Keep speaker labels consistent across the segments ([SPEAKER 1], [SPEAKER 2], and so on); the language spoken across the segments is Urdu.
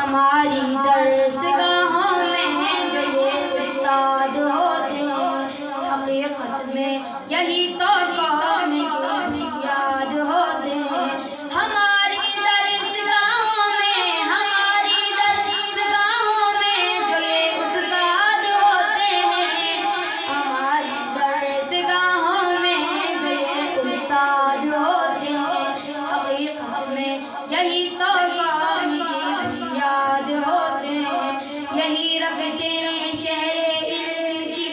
[SPEAKER 1] ہماری درسگاہوں میں جو یہ استاد ہوتے ہیں، حقیقت میں یہی تو قوم کی بنیاد ہوتے ہیں۔ ہماری درسگاہوں میں جو یہ استاد ہوتے ہیں، ہماری درسگاہوں میں جو یہ استاد ہوتے ہیں، حقیقت میں یہی تو قوم کی بنیاد ہوتے ہیں۔ یہی رکھتے ہیں شہر علم کی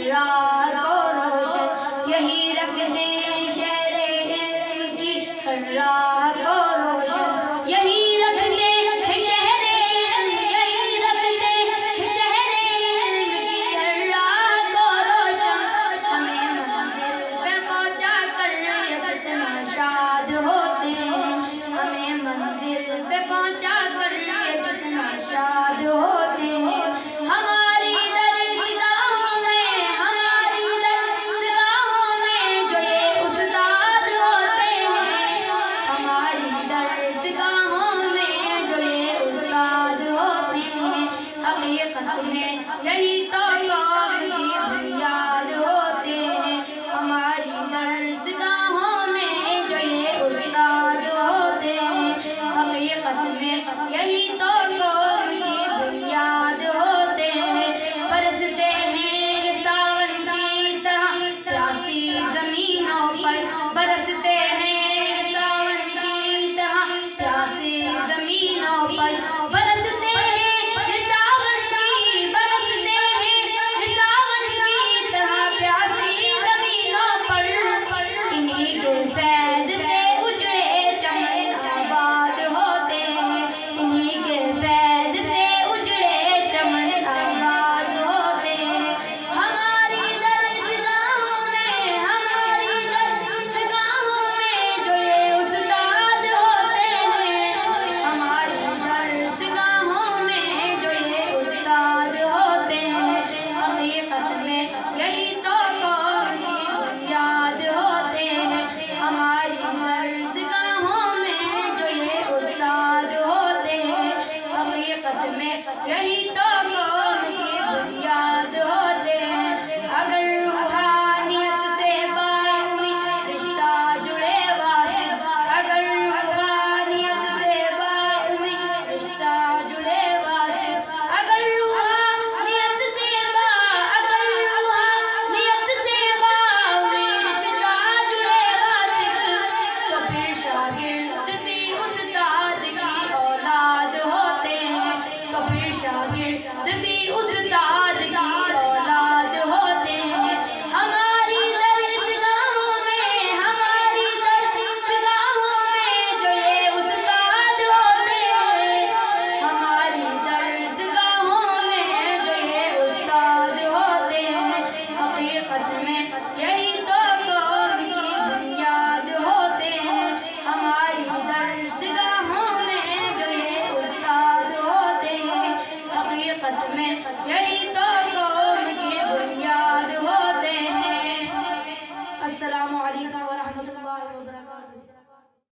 [SPEAKER 1] راہ کو روشن، یہی رکھتے ہیں شہر علم کی راہ کو روشن، یہی رکھتے ہیں شہر علم، یہی رکھتے ہیں شہر علم کی راہ کو روشن۔ ہمیں منزل پہ پہنچا کر کتنا شاد ہوتے ہیں، ہمیں منزل پہ پہنچا کر کتنا شاد ہوتے ہیں۔ ہماری درسگاہوں میں جو یہ استاد ہوتے ہیں، ہماری درسگاہوں میں جو یہ استاد ہوتے ہیں، حقیقت میں یہی تو قوم کی بنیاد ہوتے ہیں۔ ہماری درسگاہوں میں جو یہ استاد ہوتے ہیں، حقیقت میں یہی تو قوم کی بنیاد ہوتے ہیں۔ برستے ہیں یہ ساون کی طرح پیاسی زمینوں پر، برستے ہیں یہ ساون کی طرح پیاسی زمینوں پر، برستے ہیں یہ ساون کی طرح پیاسی زمینوں پر۔ انہی کے فیض سے اجڑے چمن آباد ہوتے ہیں، انہی کے فیض سے اجڑے چمن آباد ہوتے ہیں۔ ہماری درسگاہوں میں جو یہ استاد ہوتے ہیں، ہماری درسگاہوں میں جو یہ استاد ہوتے ہیں، حقیقت میں یہی تو قوم کی بنیاد ہوتے ہیں۔ ہماری درسگاہوں میں جو یہ استاد ہوتے ہیں، حقیقت میں یہی تو قوم کی بنیاد ہوتے ہیں۔ اگر روحانیت سے باامید رشتہ جڑے واصل، اگر روحانیت سے باامید رشتہ جڑے واصل، اگر روحانیت سے باامید رشتہ جڑے واصل، تو پھر شاگرد بھی استاد کی اولاد ہوتے ہیں، تو پھر شاگرد بھی استاد کی اولاد ہوتے ہیں۔ ہماری درسگاہوں میں جو یہ استاد ہوتے ہیں، ہماری درسگاہوں میں جو یہ استاد ہوتے ہیں، حقیقت میں یہی تو قوم کی بنیاد ہوتے ہیں۔ ہماری درسگاہوں میں جو یہ استاد ہوتے ہیں، حقیقت میں یہی تو قوم کی بنیاد ہوتے ہیں۔ السلام علیکم ورحمۃ اللہ وبرکاتہ۔